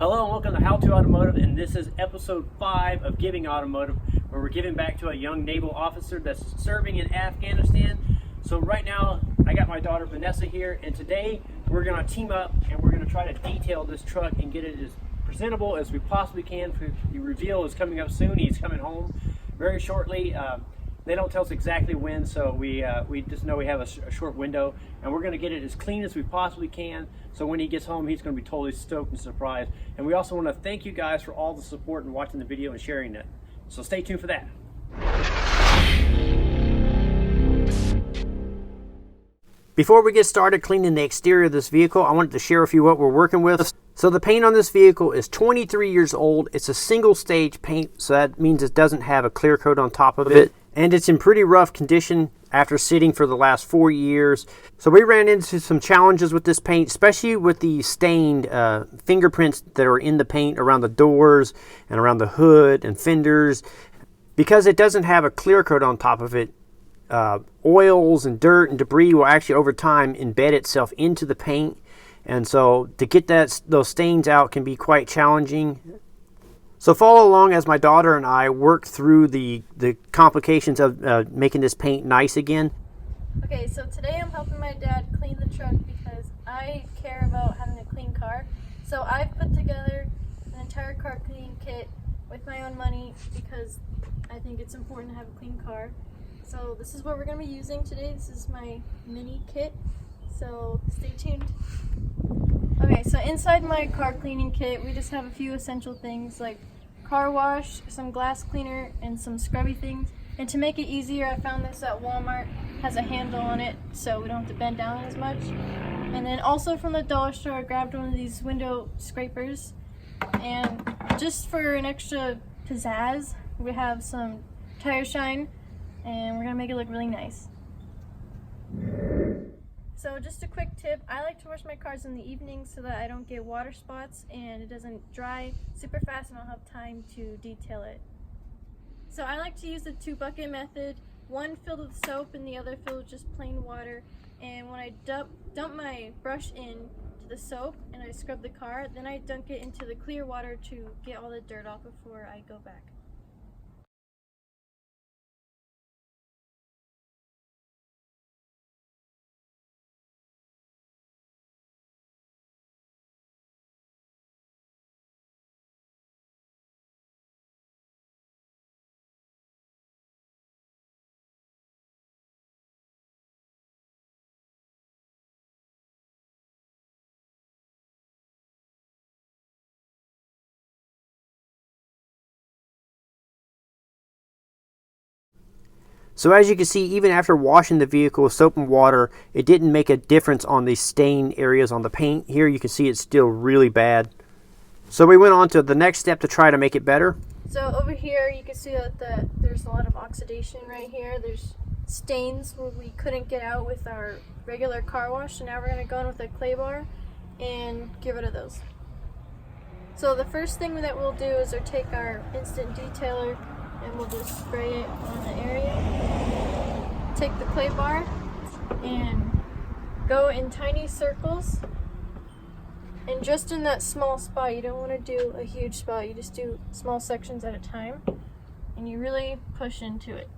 Hello and welcome to How to Automotive, and this is episode 5 of Giving Automotive, where we're giving back to a young naval officer that's serving in Afghanistan. So right now I got my daughter Vanessa here, and today we're going to team up and we're going to try to detail this truck and get it as presentable as we possibly can. The reveal is coming up soon. He's coming home very shortly. They don't tell us exactly when, so we just know we have a short window, and we're going to get it as clean as we possibly can, so when he gets home he's going to be totally stoked and surprised. And we also want to thank you guys for all the support and watching the video and sharing it, so stay tuned for that. Before we get started cleaning the exterior of this vehicle, I wanted to share with you what we're working with. So the paint on this vehicle is 23 years old. It's a single stage paint, so that means it doesn't have a clear coat on top of it. And it's in pretty rough condition after sitting for the last 4 years. So we ran into some challenges with this paint, especially with the stained fingerprints that are in the paint around the doors and around the hood and fenders. Because it doesn't have a clear coat on top of it, oils and dirt and debris will actually over time embed itself into the paint. And so to get those stains out can be quite challenging. So follow along as my daughter and I work through the complications of making this paint nice again. Okay, so today I'm helping my dad clean the truck because I care about having a clean car. So I've put together an entire car cleaning kit with my own money because I think it's important to have a clean car. So this is what we're going to be using today. This is my mini kit, so stay tuned. Okay, so inside my car cleaning kit, we just have a few essential things like car wash, some glass cleaner, and some scrubby things. And to make it easier, I found this at Walmart. It has a handle on it, so we don't have to bend down as much. And then also from the dollar store, I grabbed one of these window scrapers. And just for an extra pizzazz, we have some tire shine, and we're gonna make it look really nice. So just a quick tip, I like to wash my cars in the evening so that I don't get water spots and it doesn't dry super fast and I'll have time to detail it. So I like to use the 2-bucket method, one filled with soap and the other filled with just plain water. And when I dump my brush in to the soap and I scrub the car, then I dunk it into the clear water to get all the dirt off before I go back. So as you can see, even after washing the vehicle with soap and water, it didn't make a difference on the stain areas on the paint. Here you can see it's still really bad. So we went on to the next step to try to make it better. So over here you can see that there's a lot of oxidation right here. There's stains where we couldn't get out with our regular car wash. So now we're going to go in with a clay bar and get rid of those. So the first thing that we'll do is take our instant detailer and we'll just spray it on the area. Take the clay bar and go in tiny circles. And just in that small spot, you don't want to do a huge spot, you just do small sections at a time. And you really push into it.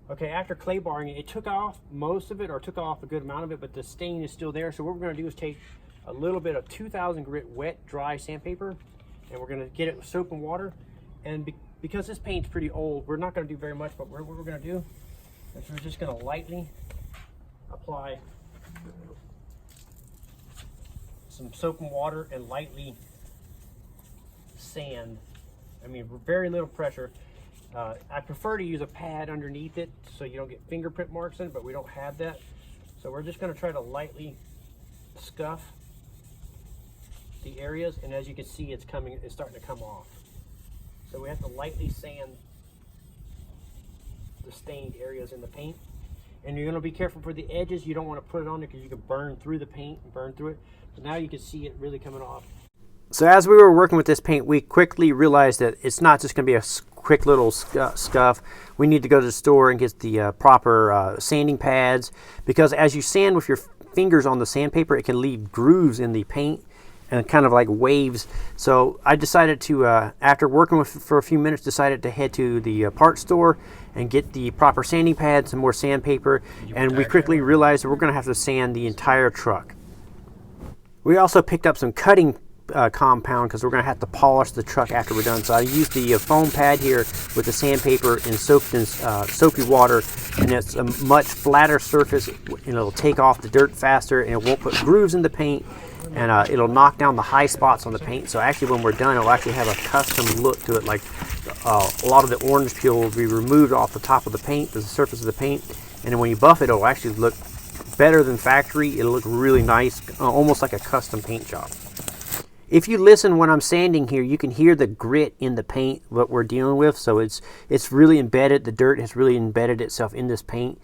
Okay, after clay barring it took off most of it, or took off a good amount of it, but the stain is still there. So what we're going to do is take a little bit of 2000 grit wet, dry sandpaper, and we're going to get it with soap and water. And because this paint's pretty old, we're not going to do very much, but what we're going to do is we're just going to lightly apply some soap and water and lightly sand. I mean, very little pressure. I prefer to use a pad underneath it so you don't get fingerprint marks in it, but we don't have that. So we're just going to try to lightly scuff the areas, and as you can see, it's starting to come off. So we have to lightly sand the stained areas in the paint. And you're going to be careful for the edges. You don't want to put it on there because you can burn through the paint and burn through it. But now you can see it really coming off. So as we were working with this paint, we quickly realized that it's not just going to be a quick little scuff. We need to go to the store and get the proper sanding pads, because as you sand with your fingers on the sandpaper, it can leave grooves in the paint. and kind of like waves. So I decided to, after working with for a few minutes, decided to head to the parts store and get the proper sanding pads, some more sandpaper, and we quickly realized that we're going to have to sand the entire truck. We also picked up some cutting compound because we're going to have to polish the truck after we're done. So I used the foam pad here with the sandpaper and soaked in soapy water, and it's a much flatter surface, and it'll take off the dirt faster, and it won't put grooves in the paint, and it'll knock down the high spots on the paint. So actually when we're done, it'll actually have a custom look to it, like a lot of the orange peel will be removed off the top of the paint, the surface of the paint, and then when you buff it, it'll actually look better than factory. It'll look really nice, almost like a custom paint job. If you listen when I'm sanding here, you can hear the grit in the paint, what we're dealing with. So it's really embedded. The dirt has really embedded itself in this paint,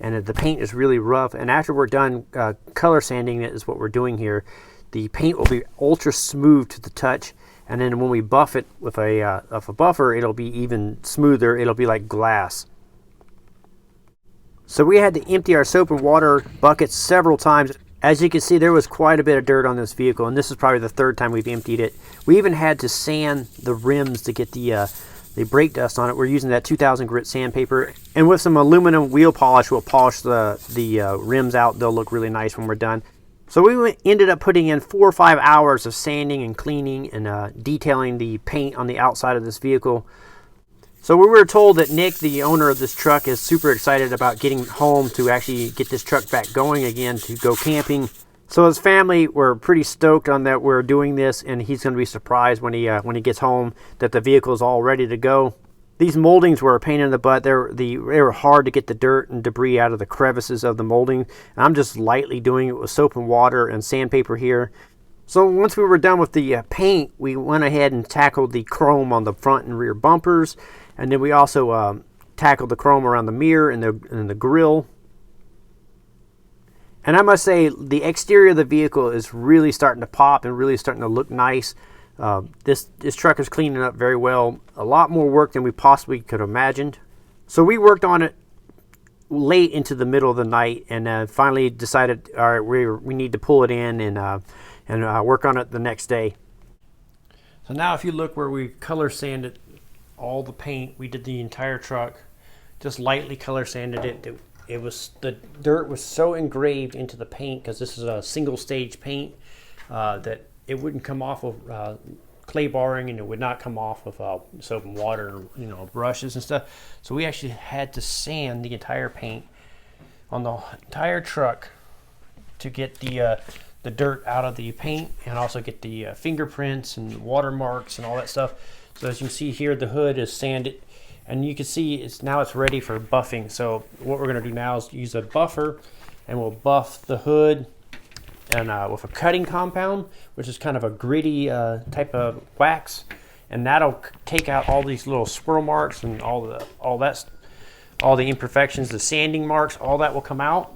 and the paint is really rough. And after we're done color sanding it is what we're doing here. The paint will be ultra smooth to the touch, and then when we buff it with a buffer, it'll be even smoother. It'll be like glass. So we had to empty our soap and water buckets several times. As you can see, there was quite a bit of dirt on this vehicle, and this is probably the third time we've emptied it. We even had to sand the rims to get the brake dust on it. We're using that 2000 grit sandpaper, and with some aluminum wheel polish, we'll polish the rims out. They'll look really nice when we're done. So we ended up putting in 4 or 5 hours of sanding and cleaning and detailing the paint on the outside of this vehicle. So we were told that Nick, the owner of this truck, is super excited about getting home to actually get this truck back going again to go camping. So his family were pretty stoked on that we're doing this, and he's going to be surprised when he gets home that the vehicle is all ready to go. These moldings were a pain in the butt. They were hard to get the dirt and debris out of the crevices of the molding. And I'm just lightly doing it with soap and water and sandpaper here. So once we were done with the paint, we went ahead and tackled the chrome on the front and rear bumpers. And then we also tackled the chrome around the mirror and the grille. And I must say, the exterior of the vehicle is really starting to pop and really starting to look nice. This truck is cleaning up very well. A lot more work than we possibly could have imagined. So we worked on it late into the middle of the night, and finally decided, all right, we need to pull it in and work on it the next day. So now if you look where we color sanded all the paint, we did the entire truck, just lightly color sanded it. The dirt was so engraved into the paint, because this is a single stage paint, that it wouldn't come off of clay barring, and it would not come off of soap and water, brushes and stuff. So we actually had to sand the entire paint on the entire truck to get the dirt out of the paint, and also get the fingerprints and watermarks and all that stuff. So as you can see here, the hood is sanded, and you can see now it's ready for buffing. So what we're going to do now is use a buffer, and we'll buff the hood and with a cutting compound, which is kind of a gritty type of wax, and that'll take out all these little swirl marks and all the imperfections, the sanding marks, all that will come out.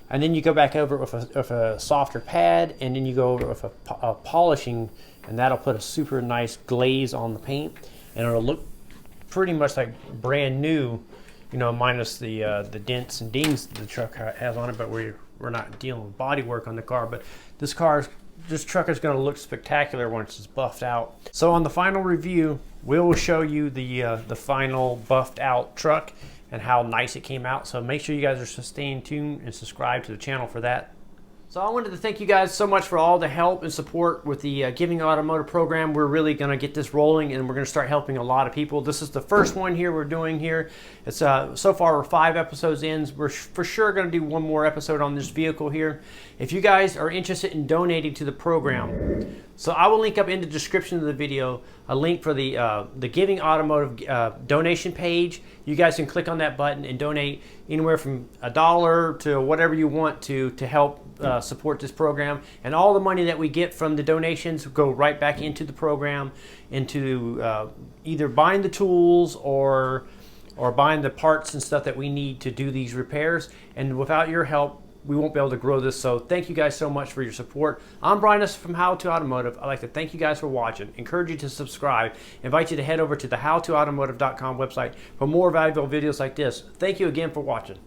And then you go back over with a softer pad, and then you go over with a polishing, and that'll put a super nice glaze on the paint, and it'll look pretty much like brand new, minus the dents and dings the truck has on it. But we're not dealing with body work on the car. But this truck is going to look spectacular once it's buffed out. So on the final review, we will show you the final buffed out truck and how nice it came out. So make sure you guys are staying tuned and subscribe to the channel for that. So I wanted to thank you guys so much for all the help and support with the Giving Automotive program. We're really going to get this rolling, and we're going to start helping a lot of people. This is the first one here we're doing here. It's so far we're 5 episodes in. We're for sure going to do one more episode on this vehicle here. If you guys are interested in donating to the program, so I will link up in the description of the video a link for the Giving Automotive donation page. You guys can click on that button and donate anywhere from $1 to whatever you want to help support this program. And all the money that we get from the donations go right back into the program, into either buying the tools or buying the parts and stuff that we need to do these repairs. And without your help, we won't be able to grow this. So thank you guys so much for your support. I'm Brian from How to Automotive. I'd like to thank you guys for watching. Encourage you to subscribe. Invite you to head over to the howtoautomotive.com website for more valuable videos like this. Thank you again for watching.